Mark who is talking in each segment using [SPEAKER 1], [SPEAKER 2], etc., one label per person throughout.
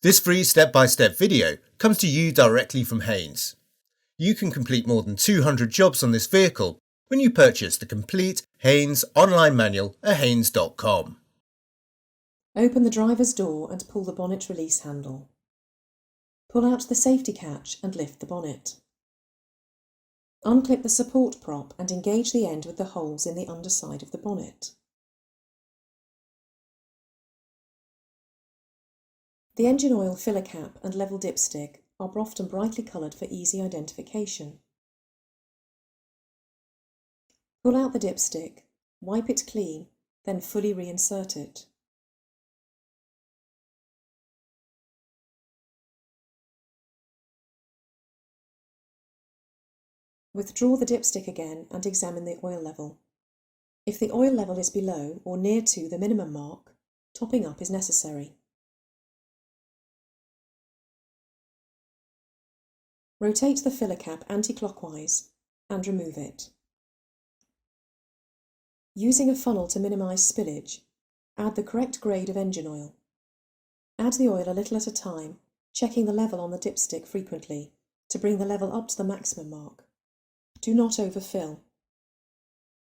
[SPEAKER 1] This free step-by-step video comes to you directly from Haynes. You can complete more than 200 jobs on this vehicle when you purchase the complete Haynes online manual at haynes.com.
[SPEAKER 2] Open the driver's door and pull the bonnet release handle. Pull out the safety catch and lift the bonnet. Unclip the support prop and engage the end with the holes in the underside of the bonnet. The engine oil filler cap and level dipstick are often brightly coloured for easy identification. Pull out the dipstick, wipe it clean, then fully reinsert it. Withdraw the dipstick again and examine the oil level. If the oil level is below or near to the minimum mark, topping up is necessary. Rotate the filler cap anti-clockwise and remove it. Using a funnel to minimise spillage, add the correct grade of engine oil. Add the oil a little at a time, checking the level on the dipstick frequently to bring the level up to the maximum mark. Do not overfill.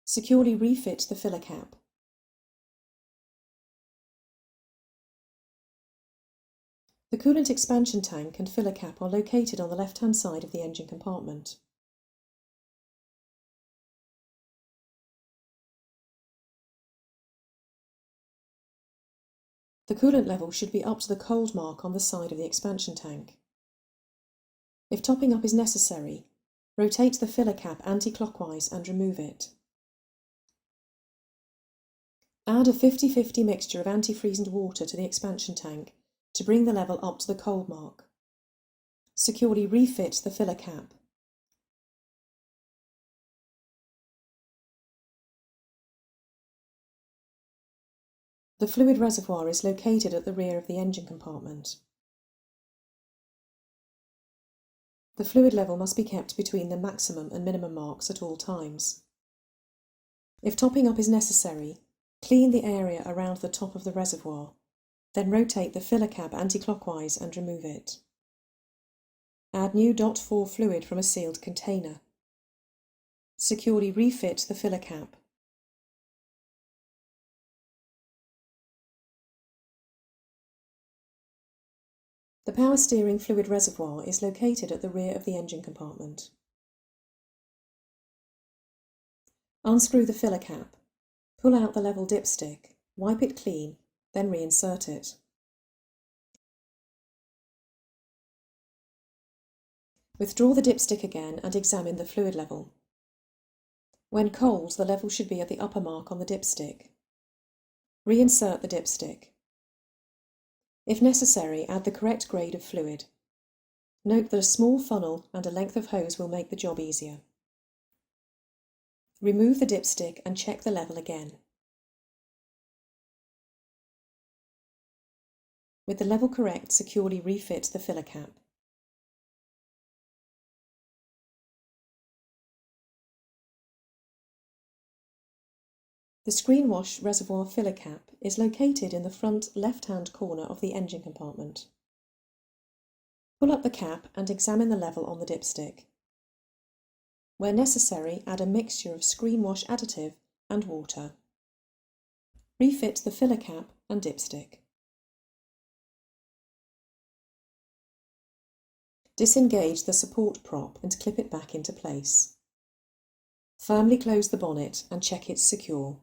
[SPEAKER 2] Securely refit the filler cap. The coolant expansion tank and filler cap are located on the left-hand side of the engine compartment. The coolant level should be up to the cold mark on the side of the expansion tank. If topping up is necessary, rotate the filler cap anti-clockwise and remove it. Add a 50-50 mixture of antifreeze and water to the expansion tank to bring the level up to the cold mark. Securely refit the filler cap. The fluid reservoir is located at the rear of the engine compartment. The fluid level must be kept between the maximum and minimum marks at all times. If topping up is necessary, clean the area around the top of the reservoir, then rotate the filler cap anti-clockwise and remove it. Add new DOT4 fluid from a sealed container. Securely refit the filler cap. The power steering fluid reservoir is located at the rear of the engine compartment. Unscrew the filler cap, pull out the level dipstick, wipe it clean, then reinsert it. Withdraw the dipstick again and examine the fluid level. When cold, the level should be at the upper mark on the dipstick. Reinsert the dipstick. If necessary, add the correct grade of fluid. Note that a small funnel and a length of hose will make the job easier. Remove the dipstick and check the level again. With the level correct, securely refit the filler cap. The Screenwash reservoir filler cap is located in the front left-hand corner of the engine compartment. Pull up the cap and examine the level on the dipstick. Where necessary, add a mixture of Screenwash additive and water. Refit the filler cap and dipstick. Disengage the support prop and clip it back into place. Firmly close the bonnet and check it's secure.